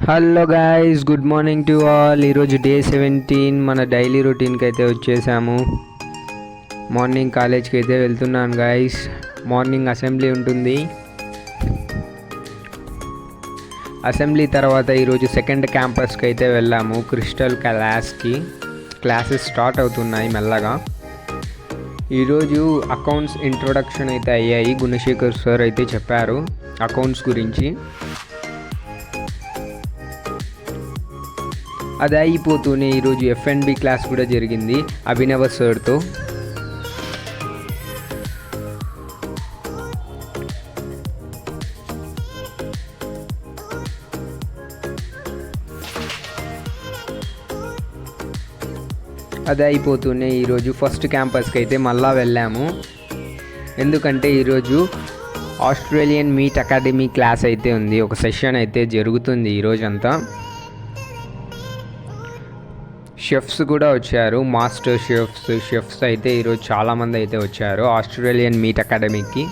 Hello guys, good morning to all. ఈరోజు day 17 మన daily రొటీన్కి అయితే వచ్చేసాము. మార్నింగ్ కాలేజ్కి అయితే వెళ్తున్నాను గాయ్స్. మార్నింగ్ అసెంబ్లీ ఉంటుంది. అసెంబ్లీ తర్వాత ఈరోజు సెకండ్ క్యాంపస్కి అయితే వెళ్ళాము, క్రిస్టల్ క్లాస్కి. క్లాసెస్ స్టార్ట్ అవుతున్నాయి మెల్లగా. ఈరోజు అకౌంట్స్ ఇంట్రొడక్షన్ అయితే అయ్యాయి. గుణశేఖర్ సార్ అయితే చెప్పారు అకౌంట్స్ గురించి. అది అయిపోతూనే ఈరోజు F&B క్లాస్ కూడా జరిగింది అభినవ సార్తో. అది అయిపోతూనే ఈరోజు ఫస్ట్ క్యాంపస్కి అయితే మళ్ళా వెళ్ళాము. ఎందుకంటే ఈరోజు ఆస్ట్రేలియన్ మీట్ అకాడమీ క్లాస్ అయితే ఉంది. ఒక సెషన్ అయితే జరుగుతుంది ఈరోజంతా. షెఫ్స్ కూడా వచ్చారు, మాస్టర్ షెఫ్స్ అయితే ఈరోజు చాలామంది అయితే వచ్చారు ఆస్ట్రేలియన్ మీట్ అకాడమీకి.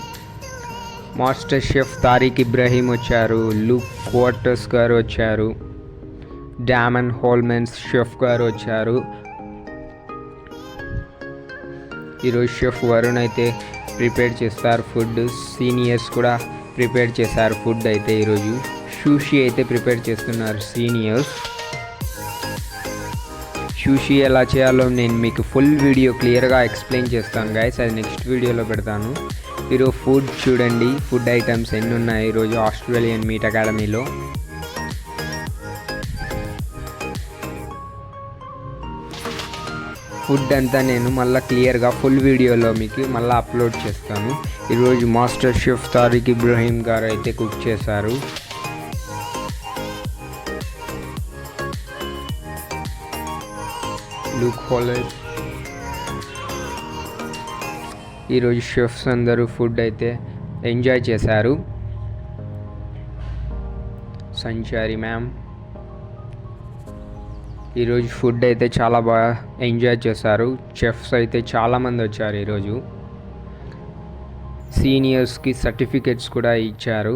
మాస్టర్ షెఫ్ తారిక్ ఇబ్రహీం వచ్చారు, లూక్ క్వార్టర్స్ గారు వచ్చారు, డామన్ హోల్మెన్స్ షెఫ్ గారు వచ్చారు. ఈరోజు షెఫ్ వరుణ్ అయితే ప్రిపేర్ చేస్తారు ఫుడ్. సీనియర్స్ కూడా ప్రిపేర్ చేశారు ఫుడ్. అయితే ఈరోజు షూషీ అయితే ప్రిపేర్ చేస్తున్నారు సీనియర్స్. షూషీ ఎలా చేయాలో నేను మీకు ఫుల్ వీడియో క్లియర్గా ఎక్స్ప్లెయిన్ చేస్తాను గైస్. అది నెక్స్ట్ వీడియోలో పెడతాను. ఈరోజు ఫుడ్ చూడండి, ఫుడ్ ఐటమ్స్ ఎన్ని ఉన్నాయి ఈరోజు ఆస్ట్రేలియన్ మీట్ అకాడమీలో. ఫుడ్ అంతా నేను మళ్ళీ క్లియర్గా ఫుల్ వీడియోలో మీకు మళ్ళీ అప్లోడ్ చేస్తాను. ఈరోజు మాస్టర్ షెఫ్ తారిక్ ఇబ్రహీం గారు అయితే కుక్ చేశారు. లూక్ హోలర్. ఈరోజు షెఫ్స్ అందరూ ఫుడ్ అయితే ఎంజాయ్ చేశారు. సంచారి మ్యామ్ ఈరోజు ఫుడ్ అయితే చాలా బాగా ఎంజాయ్ చేశారు. షెఫ్స్ అయితే చాలామంది వచ్చారు ఈరోజు. సీనియర్స్కి సర్టిఫికెట్స్ కూడా ఇచ్చారు.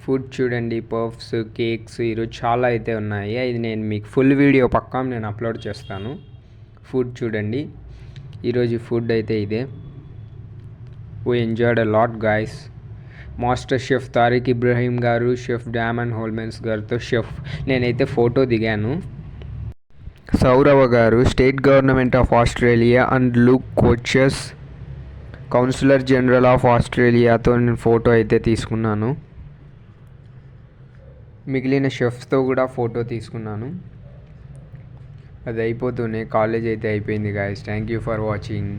ఫుడ్ చూడండి, పఫ్స్, కేక్స్ ఈరోజు చాలా అయితే ఉన్నాయి. ఇది నేను మీకు ఫుల్ వీడియో పక్కా నేను అప్లోడ్ చేస్తాను. ఫుడ్ చూడండి, ఈరోజు ఫుడ్ అయితే ఇదే. We enjoyed a lot guys. Master chef Tariq Ibrahim గారు, షెఫ్ డామన్ హోల్మెన్స్ గారితో నేనైతే ఫోటో దిగాను. Saurav garu state government of Australia and Luke coaches councillor general of ఆస్ట్రేలియాతో నేను ఫోటో అయితే తీసుకున్నాను. మిగిలిన షెఫ్స్తో కూడా ఫోటో తీసుకున్నాను. అది అయిపోతూనే కాలేజ్ అయితే అయిపోయింది guys. Thank you for watching.